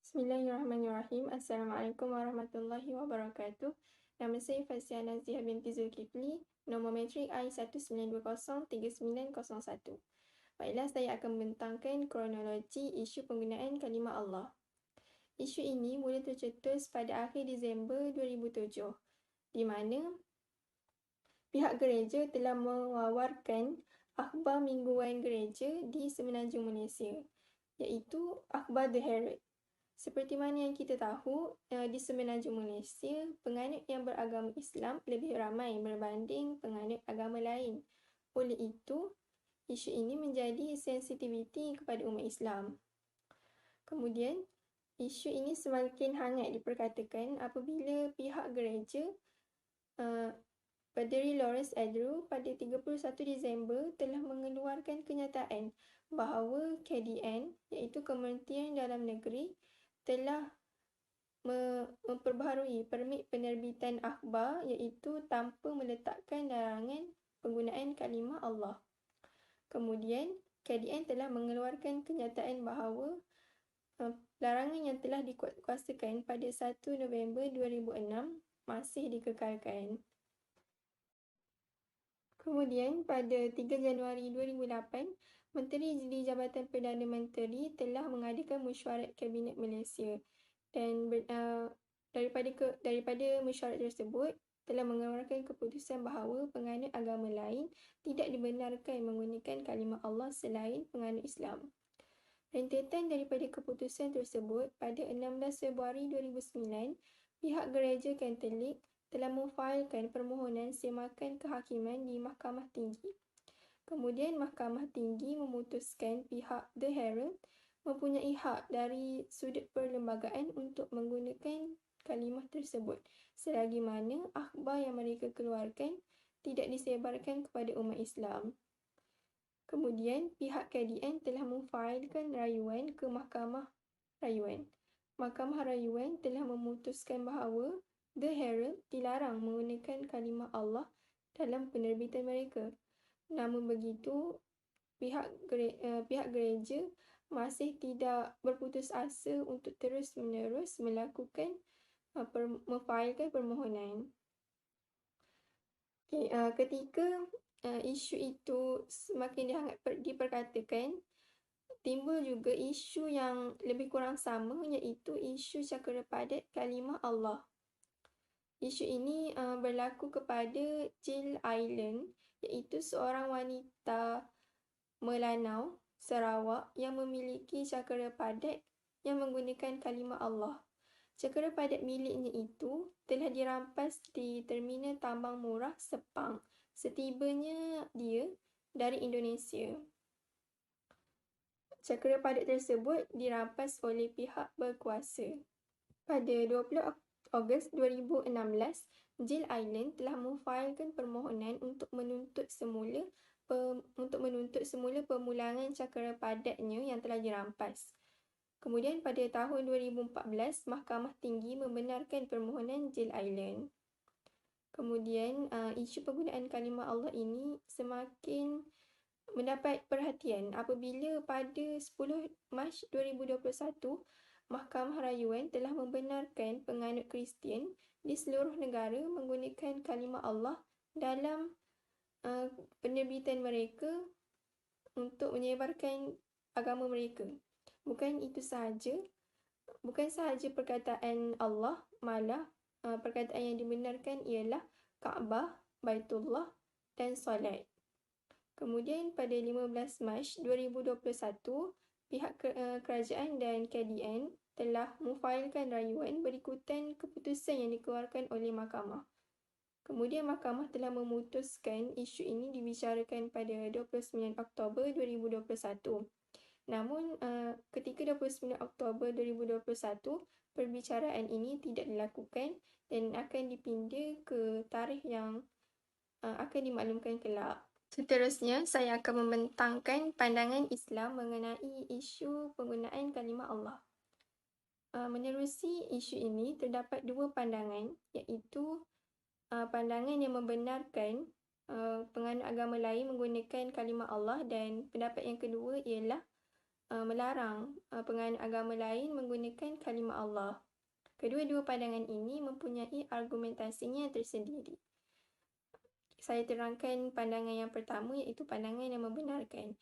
Bismillahirrahmanirrahim. Assalamualaikum warahmatullahi wabarakatuh. Nama saya Fasiah Naziha binti Zulkifli, nombor matrik I19203901. Baiklah, saya akan membentangkan kronologi isu penggunaan kalimah Allah. Isu ini mula tercetus pada akhir Disember 2007, di mana pihak gereja telah mewawarkan akhbar mingguan gereja di Semenanjung Malaysia, iaitu akhbar The Herald. Seperti mana yang kita tahu, di Semenanjung Malaysia, penganut yang beragama Islam lebih ramai berbanding penganut agama lain. Oleh itu, isu ini menjadi sensitiviti kepada umat Islam. Kemudian, isu ini semakin hangat diperkatakan apabila pihak gereja Paderi Lawrence Andrew pada 31 Disember telah mengeluarkan kenyataan bahawa KDN, iaitu Kementerian Dalam Negeri, telah memperbaharui permit penerbitan akhbar iaitu tanpa meletakkan larangan penggunaan kalimah Allah. Kemudian, KDN telah mengeluarkan kenyataan bahawa larangan yang telah dikuasakan pada 1 November 2006 masih dikekalkan. Kemudian, pada 3 Januari 2008, Menteri di Jabatan Perdana Menteri telah mengadakan mesyuarat Kabinet Malaysia dan daripada mesyuarat tersebut telah mengeluarkan keputusan bahawa penganut agama lain tidak dibenarkan menggunakan kalimah Allah selain penganut Islam. Rentetan daripada keputusan tersebut, pada 16 Februari 2009, pihak gereja Katolik telah memfailkan permohonan semakan kehakiman di Mahkamah Tinggi. Kemudian Mahkamah Tinggi memutuskan pihak The Herald mempunyai hak dari sudut perlembagaan untuk menggunakan kalimah tersebut selagi mana akhbar yang mereka keluarkan tidak disebarkan kepada umat Islam. Kemudian pihak KDN telah memfailkan rayuan ke Mahkamah Rayuan. Mahkamah Rayuan telah memutuskan bahawa The Herald dilarang menggunakan kalimah Allah dalam penerbitan mereka. Namun begitu, pihak gereja masih tidak berputus asa untuk terus-menerus melakukan memfailkan permohonan. Ketika isu itu semakin diperkatakan, timbul juga isu yang lebih kurang sama, iaitu isu cakera padat kalimah Allah. Isu ini berlaku kepada Jill Island, iaitu seorang wanita Melanau, Sarawak yang memiliki cakera padat yang menggunakan kalimah Allah. Cakera padat miliknya itu telah dirampas di terminal tambang murah Sepang setibanya dia dari Indonesia. Cakera padat tersebut dirampas oleh pihak berkuasa. Pada 20 Ogos 2016, Jill Island telah memfailkan permohonan untuk menuntut semula pemulangan cakera padatnya yang telah dirampas. Kemudian pada tahun 2014, Mahkamah Tinggi membenarkan permohonan Jill Island. Kemudian isu penggunaan kalimah Allah ini semakin mendapat perhatian apabila pada 10 Mac 2021, Mahkamah Rayuan telah membenarkan penganut Kristian di seluruh negara menggunakan kalimah Allah dalam penerbitan mereka untuk menyebarkan agama mereka. Bukan sahaja perkataan Allah, malah perkataan yang dibenarkan ialah Kaabah, Baitullah dan solat. Kemudian pada 15 Mac 2021, pihak kerajaan dan KDN telah memfailkan rayuan berikutan keputusan yang dikeluarkan oleh mahkamah. Kemudian mahkamah telah memutuskan isu ini dibicarakan pada 29 Oktober 2021. Namun ketika 29 Oktober 2021, perbicaraan ini tidak dilakukan dan akan dipinda ke tarikh yang akan dimaklumkan kelak. Seterusnya, saya akan membentangkan pandangan Islam mengenai isu penggunaan kalimah Allah. Menerusi isu ini, terdapat dua pandangan, iaitu pandangan yang membenarkan penganut agama lain menggunakan kalimah Allah, dan pendapat yang kedua ialah melarang penganut agama lain menggunakan kalimah Allah. Kedua-dua pandangan ini mempunyai argumentasinya tersendiri. Saya terangkan pandangan yang pertama, iaitu pandangan yang membenarkan.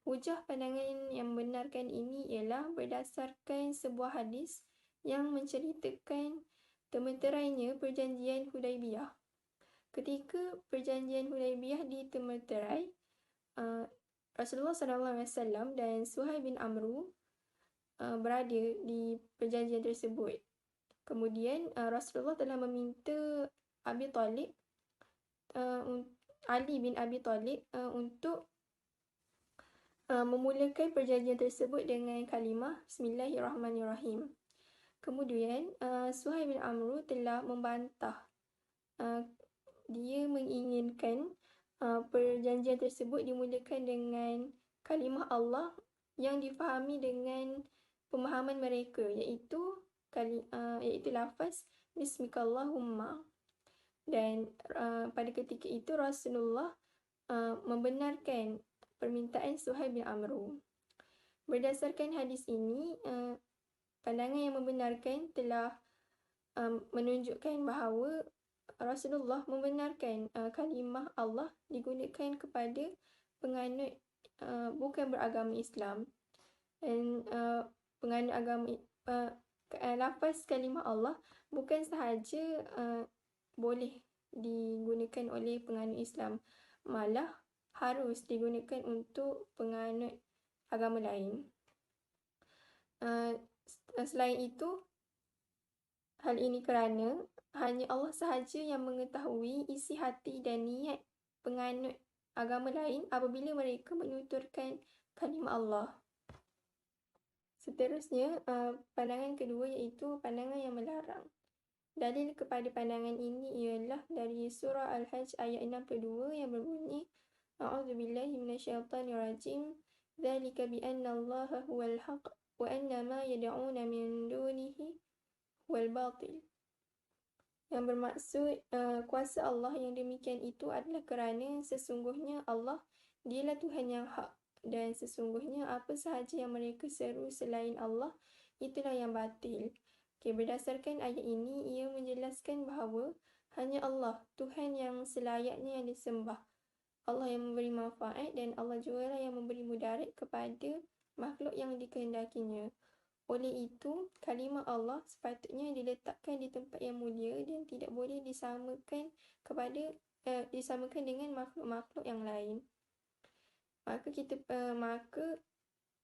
Hujah pandangan yang membenarkan ini ialah berdasarkan sebuah hadis yang menceritakan termeterainya perjanjian Hudaibiyah. Ketika perjanjian Hudaibiyah ditermeterai, Rasulullah SAW dan Suhaib bin Amru berada di perjanjian tersebut. Kemudian Rasulullah telah meminta Ali bin Abi Talib untuk memulakan perjanjian tersebut dengan kalimah Bismillahirrahmanirrahim. Kemudian Suhaib bin Amru telah membantah. Dia menginginkan perjanjian tersebut dimulakan dengan kalimah Allah yang difahami dengan pemahaman mereka, iaitu lafaz Bismikallahumma. Dan pada ketika itu Rasulullah membenarkan permintaan Suhaib bin Amru. Berdasarkan hadis ini, pandangan yang membenarkan telah menunjukkan bahawa Rasulullah membenarkan kalimah Allah digunakan kepada penganut bukan beragama Islam. Dan penganut agama lafaz kalimah Allah bukan sahaja boleh digunakan oleh penganut Islam, malah harus digunakan untuk penganut agama lain. Selain itu, hal ini kerana hanya Allah sahaja yang mengetahui isi hati dan niat penganut agama lain apabila mereka menuturkan kalimah Allah. Seterusnya, pandangan kedua iaitu pandangan yang melarang. Dalil kepada pandangan ini ialah dari surah Al-Hajj ayat 62 yang berbunyi, A'udzubillahi minasyaitanirrajim, dzalika bi'anna Allaha huwal haqq wa anna ma yad'una min dunihi huwal batil. Yang bermaksud kuasa Allah yang demikian itu adalah kerana sesungguhnya Allah dialah Tuhan yang hak, dan sesungguhnya apa sahaja yang mereka seru selain Allah itulah yang batil. Berdasarkan ayat ini, ia menjelaskan bahawa hanya Allah, Tuhan yang selayaknya yang disembah. Allah yang memberi manfaat dan Allah juga lah yang memberi mudarat kepada makhluk yang dikehendakinya. Oleh itu, kalimah Allah sepatutnya diletakkan di tempat yang mulia dan tidak boleh disamakan dengan makhluk-makhluk yang lain. Maka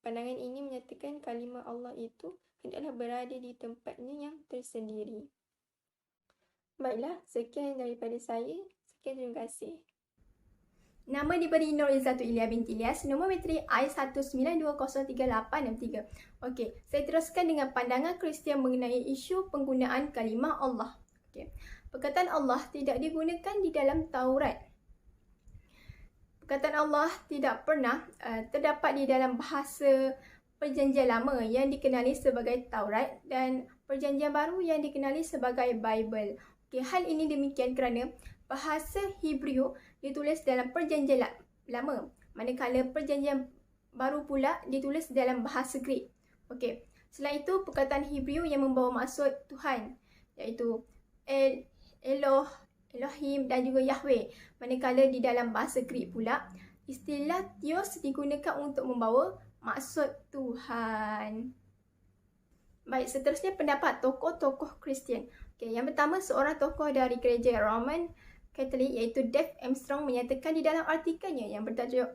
pandangan ini menyatakan kalimah Allah itu hendaklah berada di tempatnya yang tersendiri. Baiklah, sekian daripada saya. Sekian, terima kasih. Nama diberi Nur Izzatu Ilya binti Ilyas, nombor metrik I192038663. Okey, saya teruskan dengan pandangan Kristian mengenai isu penggunaan kalimah Allah. Okey. Perkataan Allah tidak digunakan di dalam Taurat. Perkataan Allah tidak pernah terdapat di dalam bahasa Perjanjian Lama yang dikenali sebagai Taurat dan Perjanjian Baru yang dikenali sebagai Bible. Okey, hal ini demikian kerana bahasa Hebrew ditulis dalam Perjanjian Lama, manakala Perjanjian Baru pula ditulis dalam bahasa Greek. Okey, selain itu perkataan Hebrew yang membawa maksud Tuhan, iaitu Elohim dan juga Yahweh, manakala di dalam bahasa Greek pula istilah Theos digunakan untuk membawa maksud Tuhan. Baik, seterusnya pendapat tokoh-tokoh Kristian. Okey, yang pertama, seorang tokoh dari gereja Roman Katolik iaitu Dave Armstrong menyatakan di dalam artikelnya yang bertajuk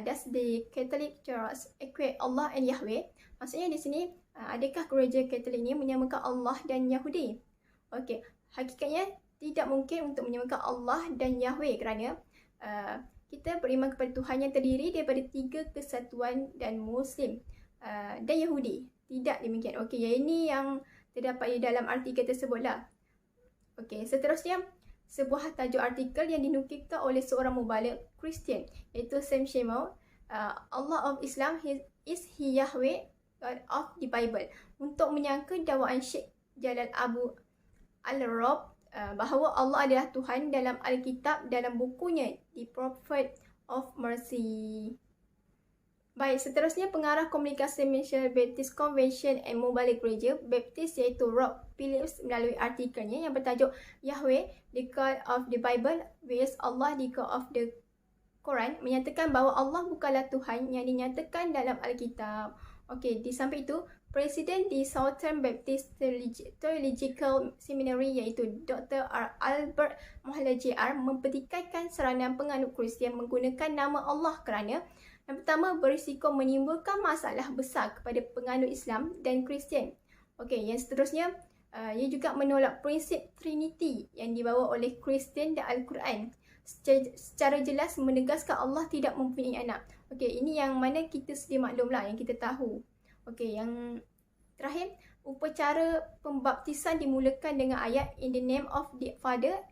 Does the Catholic Church Equate Allah and Yahweh? Maksudnya di sini, adakah gereja Katolik ini menyamakan Allah dan Yahudi? Okey, hakikatnya tidak mungkin untuk menyamakan Allah dan Yahweh kerana kita beriman kepada Tuhan yang terdiri daripada 3 kesatuan dan Muslim dan Yahudi. Tidak demikian. Okey, yang ini yang terdapat di dalam artikel tersebutlah. Okey, seterusnya sebuah tajuk artikel yang dinukilkan oleh seorang mubaligh Kristian iaitu Sam Shamoun, Allah of Islam is He Yahweh God of the Bible, untuk menyangka dakwaan Syekh Jalal Abu Al-Rab bahawa Allah adalah Tuhan dalam Alkitab dalam bukunya The Prophet of Mercy. Baik, seterusnya pengarah komunikasi National Baptist Convention and Mobile Gereja Baptist iaitu Rob Phillips melalui artikelnya yang bertajuk Yahweh, the God of the Bible vs Allah, the God of the Quran, menyatakan bahawa Allah bukanlah Tuhan yang dinyatakan dalam Alkitab. Okey, di samping itu, Presiden di Southern Baptist Theological Seminary iaitu Dr. Albert Mohler JR mempertikaikan saranan penganut Kristian menggunakan nama Allah kerana yang pertama, berisiko menimbulkan masalah besar kepada penganut Islam dan Kristian. Okey, yang seterusnya, ia juga menolak prinsip Trinity yang dibawa oleh Kristian dan Al-Quran. Secara jelas menegaskan Allah tidak mempunyai anak. Okey, ini yang mana kita sedia maklumlah, yang kita tahu. Okey, yang terakhir, upacara pembaptisan dimulakan dengan ayat In the name of the Father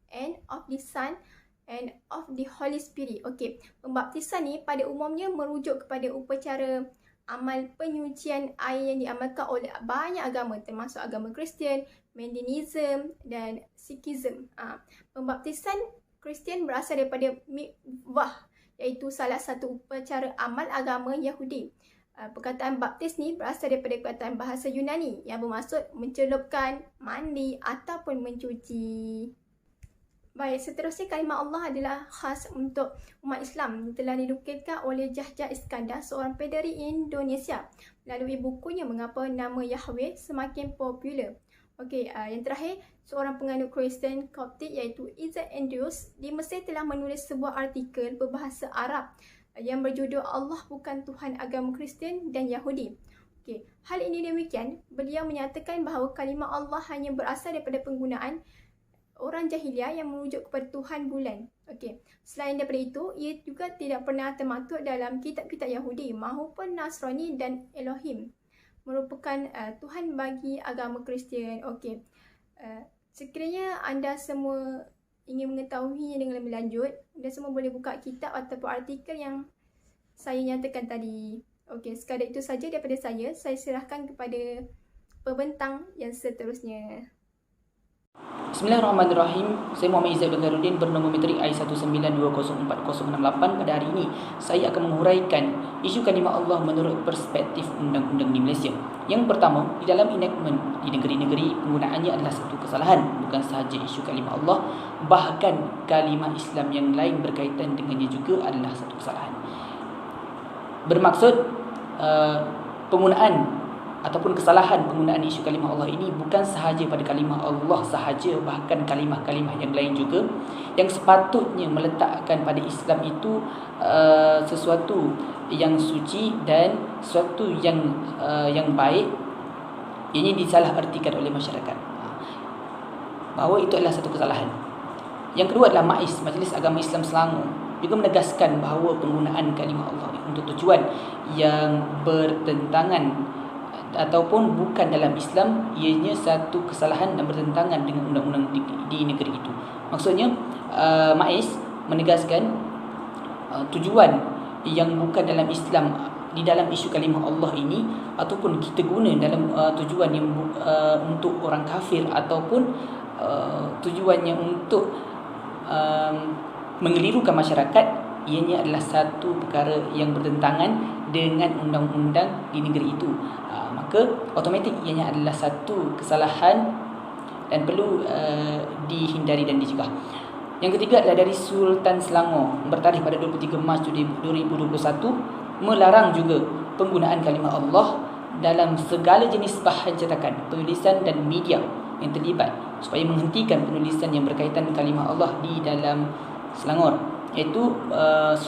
and of the Son and of the Holy Spirit. Okey, pembaptisan ni pada umumnya merujuk kepada upacara amal penyucian air yang diamalkan oleh banyak agama termasuk agama Kristian, Mandaeanism dan Sikhism. Pembaptisan Kristian berasal daripada mikvah iaitu salah satu upacara amal agama Yahudi. Perkataan baptis ni berasal daripada perkataan bahasa Yunani yang bermaksud mencelupkan, mandi ataupun mencuci. Baik, seterusnya kalimah Allah adalah khas untuk umat Islam yang telah dinukilkan oleh Yahya Iskandar, seorang pederi Indonesia, melalui bukunya Mengapa Nama Yahweh Semakin Popular. Okey, yang terakhir, seorang penganut Kristen Koptik iaitu Isaac Andrews di Mesir telah menulis sebuah artikel berbahasa Arab yang berjudul Allah Bukan Tuhan Agama Kristian dan Yahudi. Okey, hal ini demikian, beliau menyatakan bahawa kalimah Allah hanya berasal daripada penggunaan orang jahiliah yang merujuk kepada Tuhan bulan. Okey, selain daripada itu, ia juga tidak pernah termaktub dalam kitab-kitab Yahudi maupun Nasrani dan Elohim merupakan Tuhan bagi agama Kristian. Okey, sekiranya anda semua ingin mengetahuinya dengan lebih lanjut, anda semua boleh buka kitab ataupun artikel yang saya nyatakan tadi. Okey, sekadar itu saja daripada saya. Saya serahkan kepada pembentang yang seterusnya. Bismillahirrahmanirrahim. Saya Muhammad Izzat Bagaruddin bernomometri I192044068. Pada hari ini, saya akan menguraikan isu kalimah Allah menurut perspektif undang-undang di Malaysia. Yang pertama, di dalam enactment di negeri-negeri, penggunaannya adalah satu kesalahan. Bukan sahaja isu kalimah Allah, bahkan kalimah Islam yang lain berkaitan dengannya juga adalah satu kesalahan. Bermaksud penggunaan ataupun kesalahan penggunaan isu kalimah Allah ini bukan sahaja pada kalimah Allah sahaja, bahkan kalimah-kalimah yang lain juga yang sepatutnya meletakkan pada Islam itu sesuatu yang suci dan sesuatu yang baik, ini disalahartikan oleh masyarakat, bahawa itu adalah satu kesalahan. Yang kedua adalah MAIS, Majlis Agama Islam Selangor, juga menegaskan bahawa penggunaan kalimah Allah untuk tujuan yang bertentangan ataupun bukan dalam Islam, ianya satu kesalahan dan bertentangan dengan undang-undang di negeri itu. Maksudnya, MAIS menegaskan tujuan yang bukan dalam Islam di dalam isu kalimah Allah ini, ataupun kita guna dalam tujuan yang untuk orang kafir, ataupun tujuannya untuk mengelirukan masyarakat, ianya adalah satu perkara yang bertentangan dengan undang-undang di negeri itu. Maka automatik ianya adalah satu kesalahan dan perlu dihindari dan dicegah. Yang ketiga adalah dari Sultan Selangor bertarikh pada 23 Mac 2021 melarang juga penggunaan kalimah Allah dalam segala jenis bahan cetakan, penulisan dan media yang terlibat, supaya menghentikan penulisan yang berkaitan kalimah Allah di dalam Selangor. Iaitu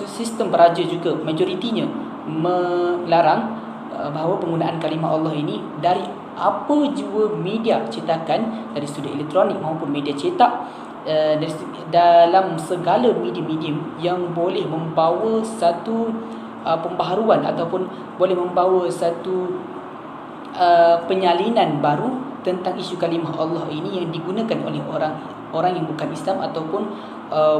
sistem peraja juga majoritinya melarang bahawa penggunaan kalimah Allah ini dari apa jua media cetakan, dari sudut elektronik maupun media cetak, dalam segala media-media yang boleh membawa satu pembaharuan ataupun boleh membawa satu penyalinan baru tentang isu kalimah Allah ini yang digunakan oleh orang yang bukan Islam ataupun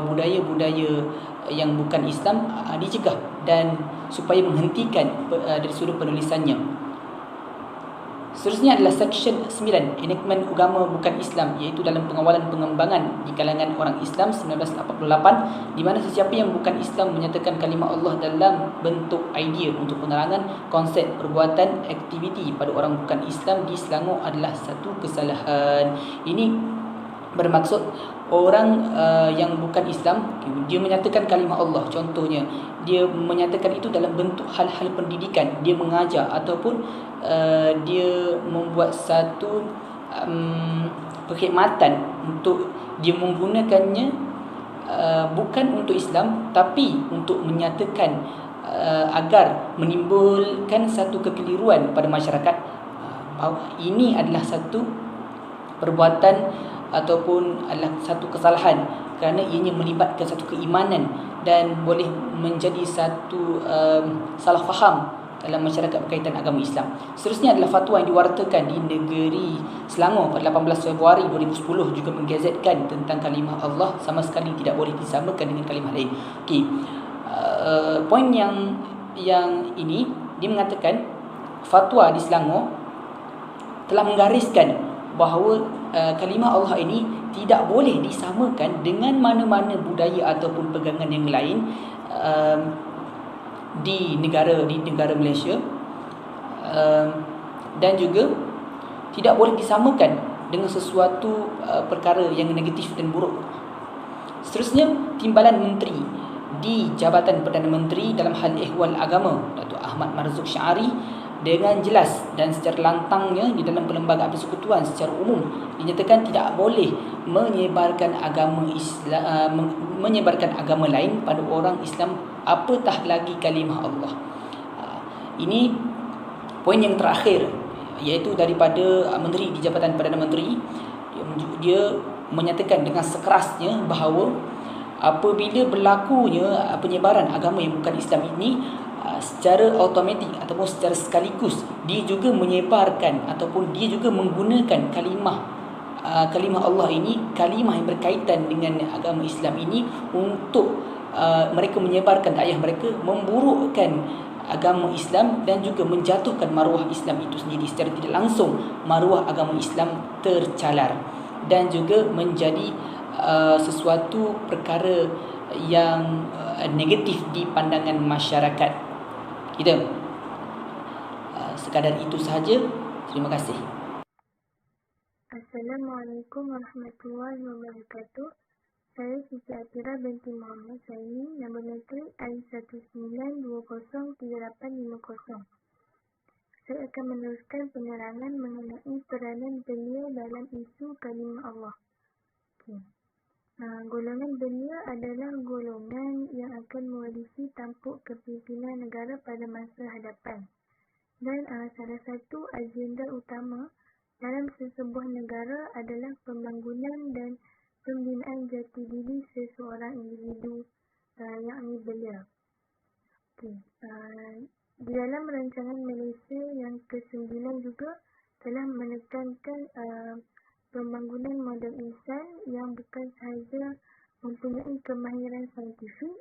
budaya-budaya yang bukan Islam, dicegah dan supaya menghentikan dari sudut penulisannya. Seterusnya adalah Seksyen 9, Enakmen Agama Bukan Islam, iaitu dalam pengawalan pengembangan di kalangan orang Islam 1988, di mana sesiapa yang bukan Islam menyatakan kalimah Allah dalam bentuk idea untuk penerangan konsep perbuatan aktiviti pada orang bukan Islam di Selangor adalah satu kesalahan. Ini bermaksud orang yang bukan Islam, dia menyatakan kalimah Allah, contohnya dia menyatakan itu dalam bentuk hal-hal pendidikan, dia mengajar ataupun dia membuat satu perkhidmatan untuk dia menggunakannya bukan untuk Islam tapi untuk menyatakan agar menimbulkan satu kekeliruan pada masyarakat, bahawa ini adalah satu perbuatan ataupun adalah satu kesalahan kerana ianya melibatkan satu keimanan dan boleh menjadi satu salah faham dalam masyarakat berkaitan agama Islam. Seterusnya adalah fatwa yang diwartakan di negeri Selangor pada 18 Februari 2010 juga menggazetkan tentang kalimah Allah sama sekali tidak boleh disamakan dengan kalimah lain. Okey. Poin yang ini dia mengatakan fatwa di Selangor telah menggariskan bahawa kalimah Allah ini tidak boleh disamakan dengan mana-mana budaya ataupun pegangan yang lain di negara Malaysia, dan juga tidak boleh disamakan dengan sesuatu perkara yang negatif dan buruk. Seterusnya, Timbalan Menteri di Jabatan Perdana Menteri dalam hal ehwal agama, Datuk Ahmad Marzuq Syari, dengan jelas dan secara lantangnya di dalam perlembagaan persekutuan secara umum dinyatakan tidak boleh menyebarkan agama Islam, menyebarkan agama lain pada orang Islam, apatah lagi kalimah Allah. Ini poin yang terakhir, iaitu daripada Menteri di Jabatan Perdana Menteri. Dia menyatakan dengan sekerasnya bahawa apabila berlakunya penyebaran agama yang bukan Islam ini, secara automatik ataupun secara sekaligus dia juga menyebarkan ataupun dia juga menggunakan kalimah Allah ini, kalimah yang berkaitan dengan agama Islam ini untuk mereka menyebarkan dakwah mereka, memburukkan agama Islam dan juga menjatuhkan maruah Islam itu sendiri. Secara tidak langsung maruah agama Islam tercalar dan juga menjadi sesuatu perkara yang negatif di pandangan masyarakat kita. Sekadar itu sahaja. Terima kasih. Assalamualaikum warahmatullahi wabarakatuh. Saya Siti Atira binti Muhammad Saini, nombor matrik I192038550. Saya akan meneruskan penerangan mengenai peranan beliau dalam isu kalimah Allah. Okay. Golongan belia adalah golongan yang akan mewarisi tampuk kepimpinan negara pada masa hadapan. Dan salah satu agenda utama dalam sesebuah negara adalah pembangunan dan pembinaan jati diri seseorang individu, yakni belia. Okay. Di dalam rancangan Malaysia yang ke-9 juga telah menekankan pembangunan model insan yang bukan sahaja mempunyai kemahiran saintifik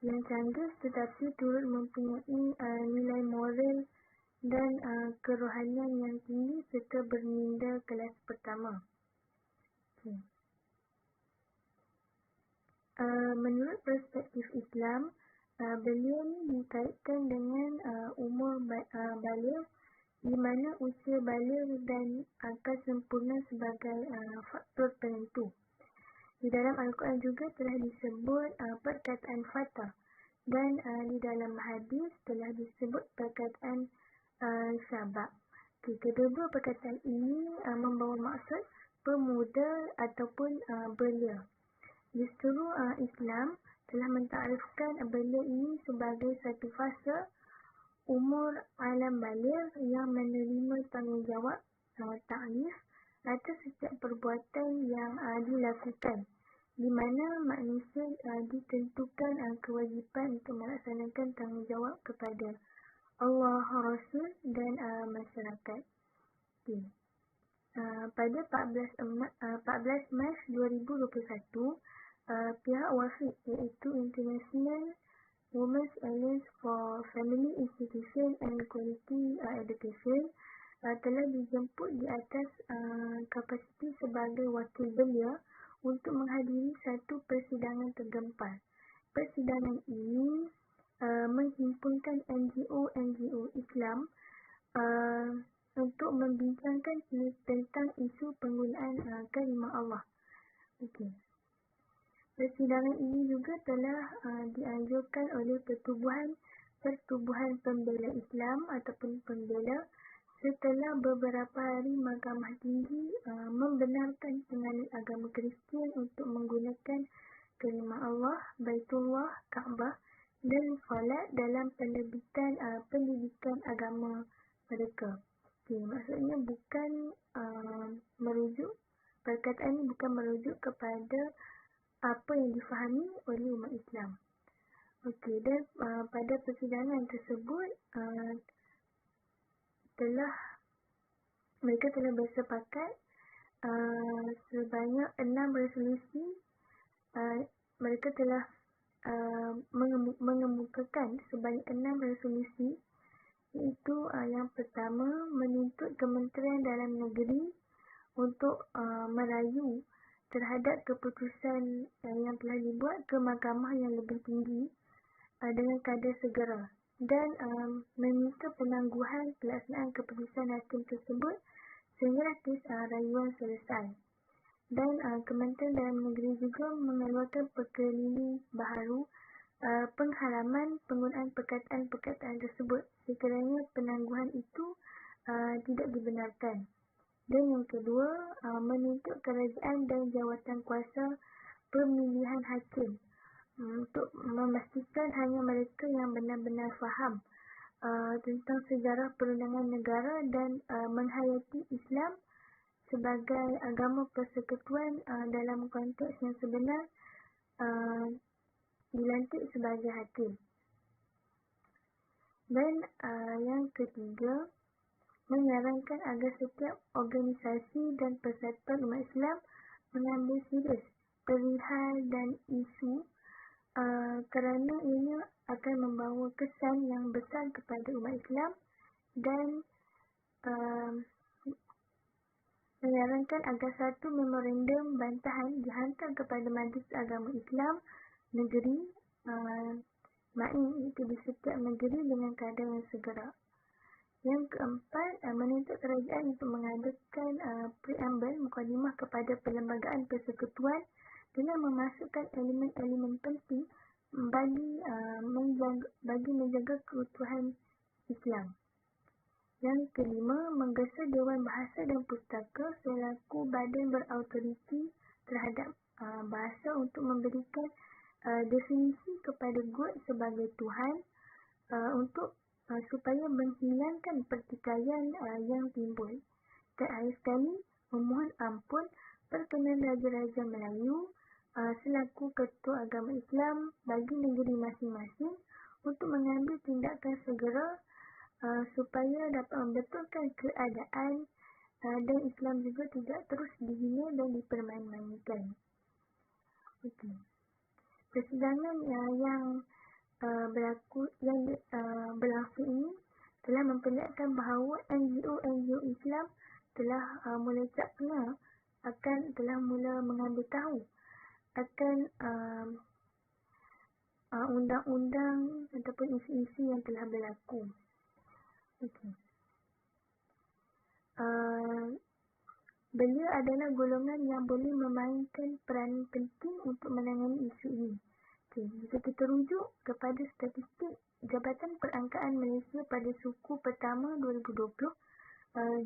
yang canggih tetapi turut mempunyai nilai moral dan kerohanian yang tinggi serta berminda kelas pertama. Okay. Menurut perspektif Islam, belia ini dikaitkan dengan umur baligh, di mana usia baligh dan akal sempurna sebagai faktor penentu. Di dalam Al-Quran juga telah disebut perkataan fatah dan di dalam hadis telah disebut perkataan syabab. Kedua-dua perkataan ini membawa maksud pemuda ataupun belia. Justru Islam telah mentarifkan belia ini sebagai satu fasa umur alam baligh yang menerima tanggungjawab taklif atas setiap perbuatan yang dilakukan, di mana manusia ditentukan kewajipan untuk melaksanakan tanggungjawab kepada Allah, Rasul dan masyarakat. Okay. Pada 14 Mac 2021, pihak WAFID iaitu International Women's Alliance for Family Institution and Quality Education telah dijemput di atas kapasiti sebagai wakil belia untuk menghadiri satu persidangan tergempar. Persidangan ini menghimpunkan NGO Islam untuk membincangkan tentang isu penggunaan kalimah Allah. Okey. Persidangan ini juga telah dianjurkan oleh Pertubuhan Pembela Islam ataupun Pembela setelah beberapa hari Mahkamah Tinggi membenarkan penganut agama Kristian untuk menggunakan kalimah Allah, Baitullah, Kaabah dan solat dalam pendidikan agama mereka. Okay, maksudnya bukan perkataan ini bukan merujuk kepada apa yang difahami oleh umat Islam. Okey, dan pada persidangan tersebut mereka telah bersepakat sebanyak 6 resolusi. Mereka telah mengemukakan sebanyak 6 resolusi, iaitu yang pertama menuntut Kementerian Dalam Negeri untuk merayu terhadap keputusan yang telah dibuat ke mahkamah yang lebih tinggi dengan kadar segera, dan meminta penangguhan pelaksanaan keputusan hakim tersebut sehingga kes rayuan selesai. Dan Kementerian Dalam Negeri juga mengeluarkan perkeliling baharu pengharaman penggunaan perkataan-perkataan tersebut sekiranya penangguhan itu tidak dibenarkan. Dan yang kedua, menuntut kerajaan dan jawatan kuasa pemilihan hakim untuk memastikan hanya mereka yang benar-benar faham tentang sejarah perundangan negara dan menghayati Islam sebagai agama persekutuan dalam konteks yang sebenar dilantik sebagai hakim. Dan yang ketiga, menyarankan agar setiap organisasi dan persatuan umat Islam mengambil serius perihal dan isu kerana ini akan membawa kesan yang besar kepada umat Islam, dan menyarankan agar satu memorandum bantahan dihantar kepada Majlis Agama Islam negeri MAIN itu di setiap negeri dengan kadar yang segera. Yang keempat, menuntut kerajaan untuk mengadakan preambel mukadimah kepada perlembagaan persekutuan dengan memasukkan elemen-elemen penting bagi menjaga keutuhan Islam. Yang kelima, menggesa Dewan Bahasa dan Pustaka selaku badan berautoriti terhadap bahasa untuk memberikan definisi kepada God sebagai Tuhan untuk supaya menghilangkan pertikaian yang timbul. Dan akhir sekali, memohon ampun perkenan Raja-Raja Melayu selaku Ketua Agama Islam bagi negeri masing-masing untuk mengambil tindakan segera supaya dapat membetulkan keadaan dan Islam juga tidak terus dihina dan dipermain-mainkan. Okey. Persidangan yang berlangsung ini telah memperlihatkan bahawa NGO Islam telah mula cakna telah mula mengambil tahu akan undang-undang ataupun isu-isu yang telah berlaku. Okey. Beliau adalah golongan yang boleh memainkan peran penting untuk menangani isu ini. Okay. Jika kita rujuk kepada statistik Jabatan Perangkaan Malaysia pada suku pertama 2020,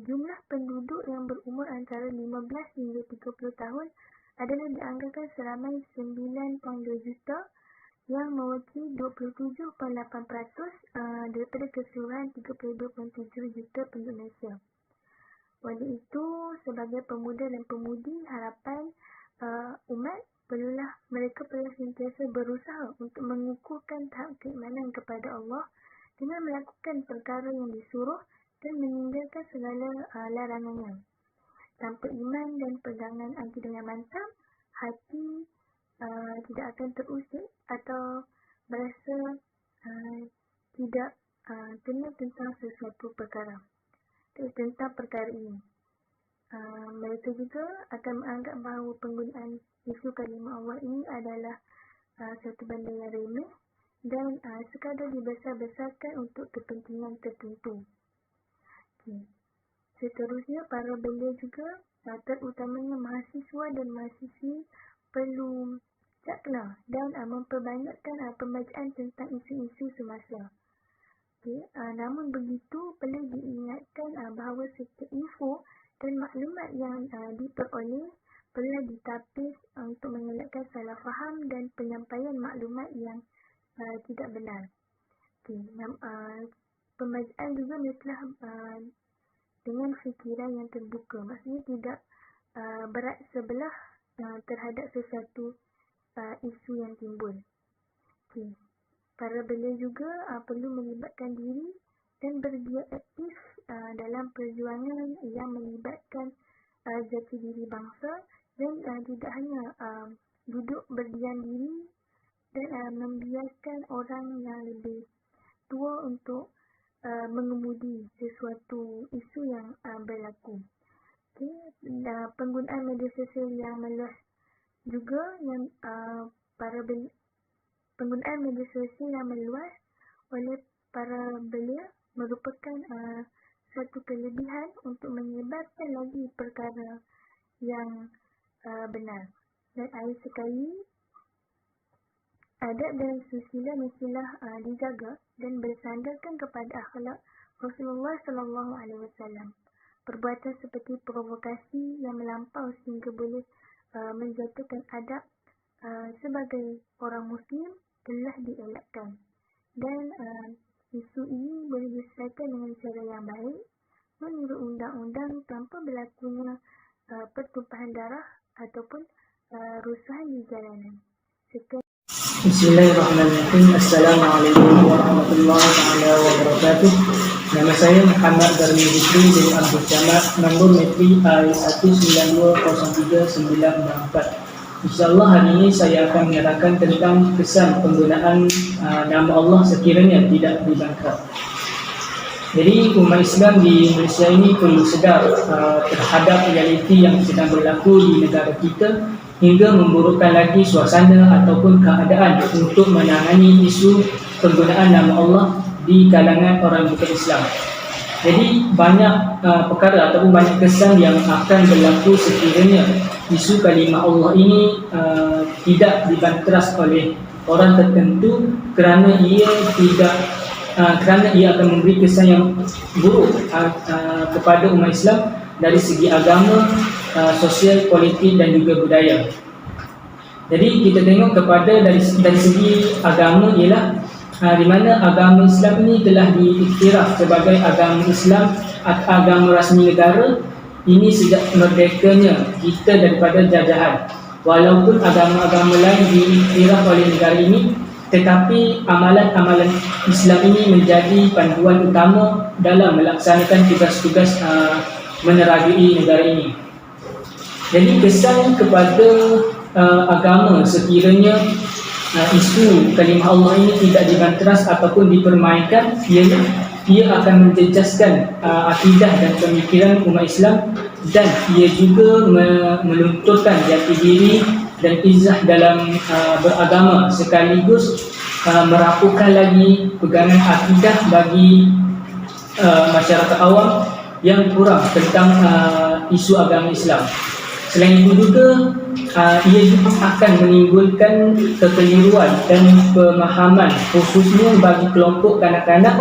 jumlah penduduk yang berumur antara 15 hingga 30 tahun adalah dianggarkan seramai 9.2 juta yang mewakili 27.8% daripada keseluruhan 32.7 juta penduduk Malaysia. Oleh itu, sebagai pemuda dan pemudi, harapan umat mereka perlu sentiasa berusaha untuk mengukuhkan tahap keimanan kepada Allah dengan melakukan perkara yang disuruh dan meninggalkan segala larangannya. Tanpa iman dan pegangan akidah yang mantap, hati tidak akan terusik atau berasa tidak tenang tentang sesuatu perkara. tentang perkara ini. Mereka juga akan menganggap bahawa penggunaan isu kalimah Allah ini adalah satu benda yang remeh dan sekadar dibesar-besarkan untuk kepentingan tertentu. Okay. Seterusnya, para belia juga, terutamanya mahasiswa dan mahasiswi, perlu cakna dan memperbanyakkan pembacaan tentang isu-isu semasa. Okay. Namun begitu, perlu diingatkan bahawa setiap info dan maklumat yang diperoleh perlu ditapis untuk mengelakkan salah faham dan penyampaian maklumat yang tidak benar. Okay. Pembacaan juga mestilah dengan fikiran yang terbuka, maksudnya tidak berat sebelah terhadap sesuatu isu yang timbul. Okay. Para belia juga perlu melibatkan diri dan bergiat aktif dalam perjuangan yang melibatkan jati diri bangsa dan tidak hanya duduk berdiam diri dan membiarkan orang yang lebih tua untuk mengemudi sesuatu isu yang berlaku. Okay. Penggunaan media sosial yang meluas juga yang penggunaan media sosial yang meluas oleh para belia merupakan satu kelebihan untuk menyebarkan lagi perkara yang benar. Dan akhir sekali, adab dan susila mestilah dijaga dan bersandarkan kepada akhlak Rasulullah SAW. Perbuatan seperti provokasi yang melampau sehingga boleh menjatuhkan adab sebagai orang Muslim telah dielakkan. Dan isu ini boleh diselesaikan dengan cara yang baik menurut undang-undang tanpa berlakunya pertumpahan darah ataupun rusuhan di jalanan. Sekian. Bismillahirrahmanirrahim. Assalamualaikum warahmatullahi wabarakatuh. Nama saya Muhammad Darmi Bukri bin Abdul Samad, nombor metri I1920394. InsyaAllah hari ini saya akan menyatakan tentang kesan penggunaan nama Allah sekiranya tidak dibangkang. Jadi umat Islam di Malaysia ini perlu sedar terhadap realiti yang sedang berlaku di negara kita hingga memburukkan lagi suasana ataupun keadaan untuk menangani isu penggunaan nama Allah di kalangan orang bukan Islam. Jadi banyak perkara ataupun banyak kesan yang akan berlaku sekiranya isu kalimah Allah ini tidak dibanteras oleh orang tertentu kerana ia akan memberi kesan yang buruk kepada umat Islam dari segi agama, sosial, politik dan juga budaya. Jadi kita tengok kepada dari segi agama ialah di mana agama Islam ini telah diiktiraf sebagai agama Islam, agama rasmi negara ini sejak merdekanya kita daripada jajahan. Walaupun agama-agama lain diiktiraf oleh negara ini, tetapi amalan-amalan Islam ini menjadi panduan utama dalam melaksanakan tugas-tugas meneragui negara ini. Jadi kesan kepada agama sekiranya isu kalimah Allah ini tidak dibanteras ataupun dipermainkan, ialah ia akan menjejaskan akidah dan pemikiran umat Islam dan ia juga melunturkan jati diri dan izzah dalam beragama sekaligus merapuhkan lagi pegangan akidah bagi masyarakat awam yang kurang tentang isu agama Islam. Selain itu juga ia juga akan menimbulkan kekeliruan dan pemahaman khususnya bagi kelompok kanak-kanak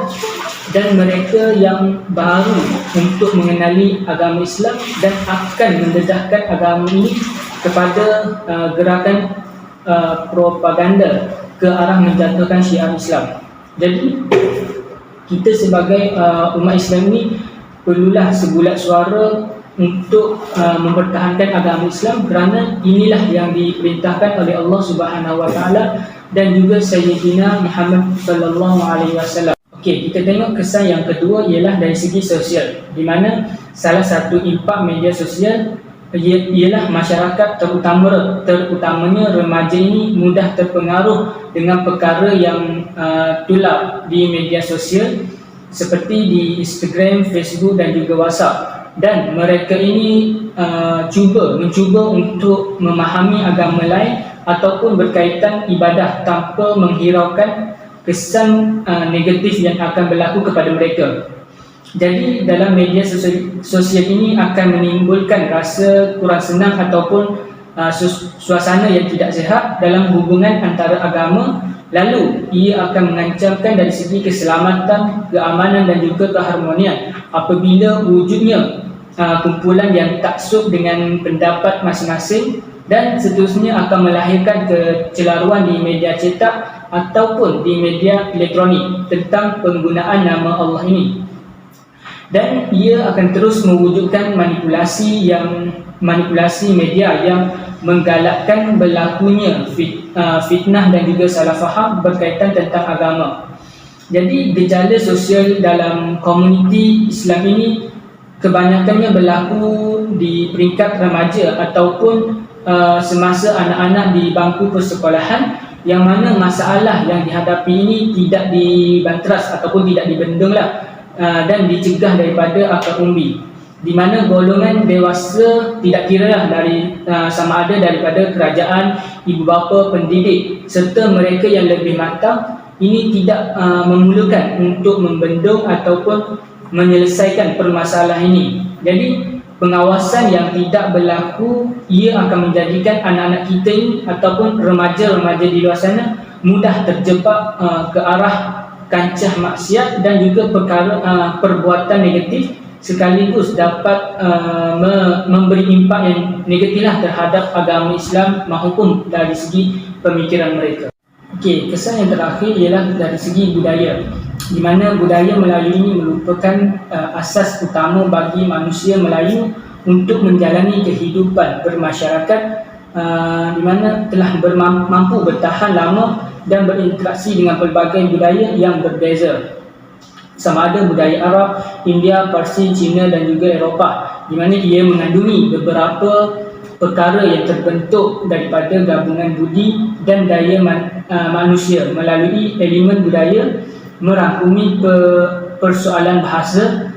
dan mereka yang baru untuk mengenali agama Islam dan akan mendedahkan agama ini kepada gerakan propaganda ke arah menjatuhkan syiar Islam. Jadi kita sebagai umat Islam ini perlulah sebulat suara untuk mempertahankan agama Islam kerana inilah yang diperintahkan oleh Allah Subhanahu Wa Taala dan juga Sayyidina Muhammad sallallahu alaihi wasallam. Okey, kita tengok kesan yang kedua ialah dari segi sosial, di mana salah satu impak media sosial ialah masyarakat terutamanya remaja ini mudah terpengaruh dengan perkara yang tular di media sosial seperti di Instagram, Facebook dan juga WhatsApp. Dan mereka ini mencuba untuk memahami agama lain ataupun berkaitan ibadah tanpa menghiraukan kesan negatif yang akan berlaku kepada mereka. Jadi dalam media sosial ini akan menimbulkan rasa kurang senang ataupun suasana yang tidak sihat dalam hubungan antara agama. Lalu ia akan mengancamkan dari segi keselamatan, keamanan dan juga keharmonian apabila wujudnya kumpulan yang taksub dengan pendapat masing-masing, dan seterusnya akan melahirkan kecelaruan di media cetak ataupun di media elektronik tentang penggunaan nama Allah ini. Dan ia akan terus mewujudkan manipulasi media yang menggalakkan berlakunya fitnah dan juga salah faham berkaitan tentang agama. Jadi gejala sosial dalam komuniti Islam ini kebanyakannya berlaku di peringkat remaja ataupun semasa anak-anak di bangku persekolahan, yang mana masalah yang dihadapi ini tidak dibantras ataupun tidak dibendunglah dan dicegah daripada akar umbi, di mana golongan dewasa tidak kiralah dari sama ada daripada kerajaan, ibu bapa, pendidik serta mereka yang lebih matang ini tidak memulakan untuk membendung ataupun menyelesaikan permasalahan ini. Jadi pengawasan yang tidak berlaku ia akan menjadikan anak-anak kita ini ataupun remaja-remaja di luar sana mudah terjebak ke arah kancah maksiat dan juga perbuatan negatif, sekaligus dapat memberi impak yang negatiflah terhadap agama Islam maupun dari segi pemikiran mereka. Okey, kesan yang terakhir ialah dari segi budaya, di mana budaya Melayu ini merupakan asas utama bagi manusia Melayu untuk menjalani kehidupan bermasyarakat, di mana telah mampu bertahan lama dan berinteraksi dengan pelbagai budaya yang berbeza, sama ada budaya Arab, India, Parsi, Cina dan juga Eropah, di mana ia mengandungi beberapa perkara yang terbentuk daripada gabungan budi dan daya manusia melalui elemen budaya, merangkumi persoalan bahasa,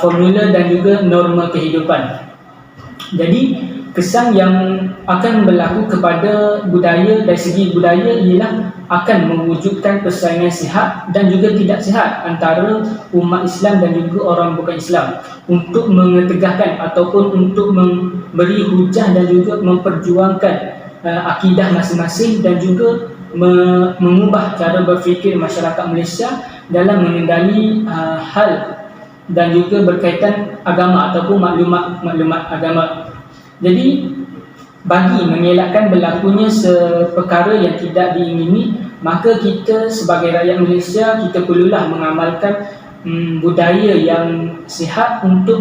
formula dan juga norma kehidupan. Jadi kesan yang akan berlaku kepada budaya dari segi budaya ialah akan mewujudkan persaingan sihat dan juga tidak sihat antara umat Islam dan juga orang bukan Islam untuk mengetegahkan ataupun untuk memberi hujah dan juga memperjuangkan akidah masing-masing dan juga mengubah cara berfikir masyarakat Malaysia dalam mengendali hal dan juga berkaitan agama ataupun maklumat agama. Jadi bagi mengelakkan berlakunya seperkara yang tidak diingini, maka kita sebagai rakyat Malaysia kita perlulah mengamalkan budaya yang sihat untuk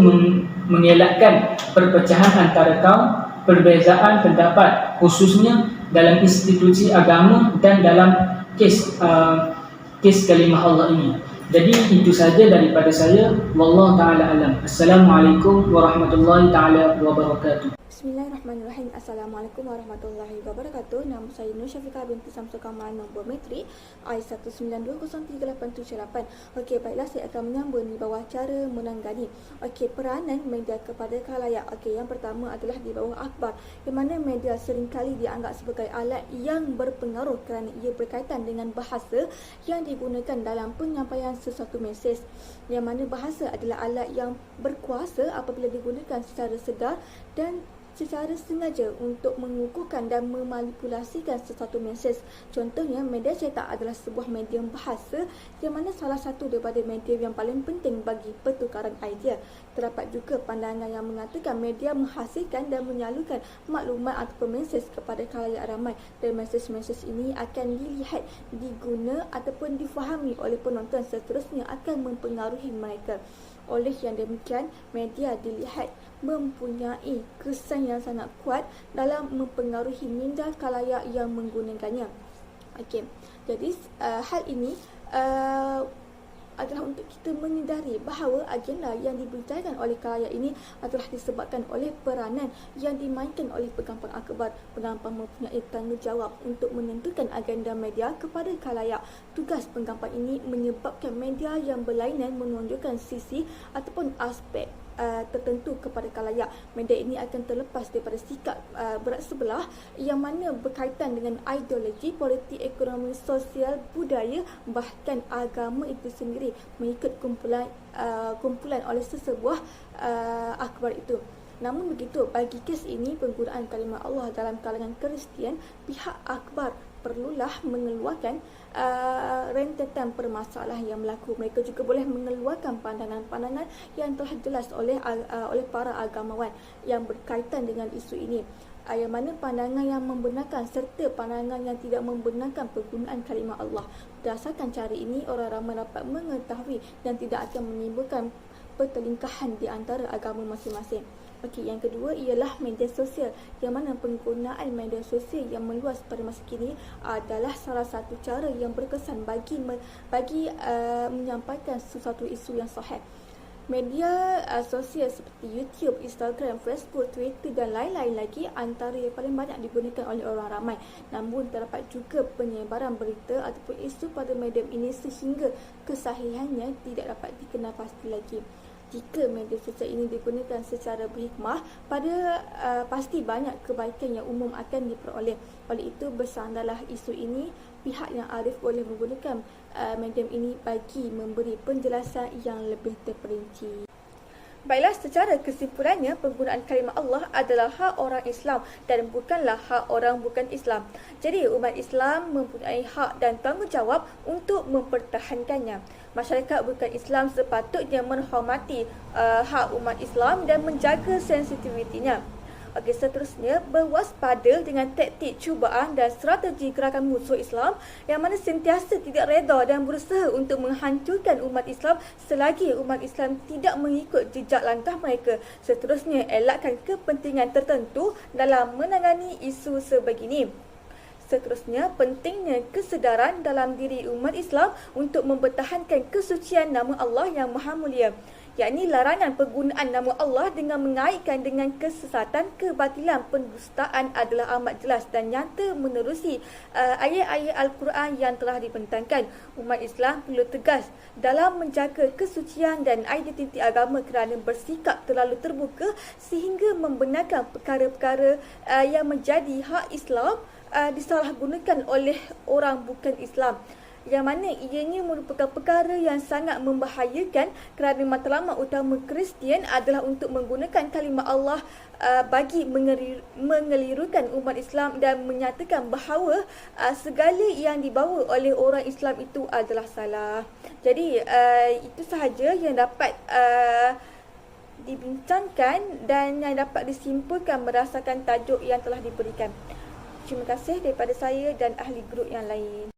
mengelakkan perpecahan antara kaum, perbezaan pendapat khususnya dalam institusi agama dan dalam kes kalimah Allah ini. Jadi itu saja daripada saya. Wallahu taala alam. Assalamualaikum warahmatullahi taala wabarakatuh. Bismillahirrahmanirrahim. Assalamualaikum warahmatullahi wabarakatuh. Nama saya Nur Syafiqah binti Samsul Kamal, nombor metrik I192038778. Okey, baiklah, saya akan menyambung di bawah cara menanggani. Okey, peranan media kepada khalayak. Okey, yang pertama adalah di bawah akhbar, di mana media seringkali dianggap sebagai alat yang berpengaruh kerana ia berkaitan dengan bahasa yang digunakan dalam penyampaian sesuatu mesej, yang mana bahasa adalah alat yang berkuasa apabila digunakan secara sedar dan secara sengaja untuk mengukuhkan dan memanipulasikan sesuatu mesej. Contohnya, media cetak adalah sebuah medium bahasa yang mana salah satu daripada medium yang paling penting bagi pertukaran idea. Terdapat juga pandangan yang mengatakan media menghasilkan dan menyalurkan maklumat atau mesej kepada khalayak ramai, dan mesej-mesej ini akan dilihat, diguna ataupun difahami oleh penonton, seterusnya akan mempengaruhi mereka. Oleh yang demikian, media dilihat mempunyai kesan yang sangat kuat dalam mempengaruhi minda khalayak yang menggunakannya. Okey, jadi hal ini adalah untuk kita menyedari bahawa agenda yang dibicarakan oleh khalayak ini adalah disebabkan oleh peranan yang dimainkan oleh pengampang akbar. Pengampang mempunyai tanggungjawab untuk menentukan agenda media kepada khalayak. Tugas pengampang ini menyebabkan media yang berlainan menunjukkan sisi ataupun aspek tertentu kepada khalayak. Media ini akan terlepas daripada sikap berat sebelah yang mana berkaitan dengan ideologi, politik, ekonomi, sosial, budaya, bahkan agama itu sendiri mengikut kumpulan oleh sesebuah akhbar itu. Namun begitu, bagi kes ini penggunaan kalimah Allah dalam kalangan Kristian, pihak akhbar perlulah mengeluarkan rentetan permasalahan yang berlaku. Mereka juga boleh mengeluarkan pandangan-pandangan yang telah jelas oleh para agamawan yang berkaitan dengan isu ini. Yang mana pandangan yang membenarkan serta pandangan yang tidak membenarkan penggunaan kalimah Allah. Berdasarkan cara ini, orang ramai dapat mengetahui dan tidak akan menimbulkan pertelingkahan di antara agama masing-masing. Okey, yang kedua ialah media sosial, yang mana penggunaan media sosial yang meluas pada masa kini adalah salah satu cara yang berkesan bagi menyampaikan sesuatu isu yang sahih. Media sosial seperti YouTube, Instagram, Facebook, Twitter dan lain-lain lagi antara yang paling banyak digunakan oleh orang ramai. Namun terdapat juga penyebaran berita ataupun isu pada medium ini sehingga kesahihannya tidak dapat dikenal pasti lagi. Jika media sosial ini digunakan secara berhikmah, pasti banyak kebaikan yang umum akan diperoleh. Oleh itu, bersandarlah isu ini, pihak yang arif boleh menggunakan medium ini bagi memberi penjelasan yang lebih terperinci. Baiklah, secara kesimpulannya, penggunaan kalimah Allah adalah hak orang Islam dan bukanlah hak orang bukan Islam. Jadi, umat Islam mempunyai hak dan tanggungjawab untuk mempertahankannya. Masyarakat bukan Islam sepatutnya menghormati hak umat Islam dan menjaga sensitivitinya. Okey, seterusnya, berwaspada dengan taktik cubaan dan strategi gerakan musuh Islam yang mana sentiasa tidak reda dan berusaha untuk menghancurkan umat Islam selagi umat Islam tidak mengikut jejak langkah mereka. Seterusnya, elakkan kepentingan tertentu dalam menangani isu sebegini. Seterusnya, pentingnya kesedaran dalam diri umat Islam untuk mempertahankan kesucian nama Allah yang Maha Mulia, yakni larangan penggunaan nama Allah dengan mengaitkan dengan kesesatan, kebatilan, pendustaan adalah amat jelas dan nyata menerusi ayat-ayat Al-Quran yang telah dibentangkan. Umat Islam perlu tegas dalam menjaga kesucian dan identiti agama kerana bersikap terlalu terbuka sehingga membenarkan perkara-perkara yang menjadi hak Islam disalahgunakan oleh orang bukan Islam, yang mana ianya merupakan perkara yang sangat membahayakan kerana matlamat utama Kristian adalah untuk menggunakan kalimah Allah bagi mengelirukan umat Islam dan menyatakan bahawa segala yang dibawa oleh orang Islam itu adalah salah. Jadi itu sahaja yang dapat dibincangkan dan yang dapat disimpulkan berdasarkan tajuk yang telah diberikan. Terima kasih daripada saya dan ahli grup yang lain.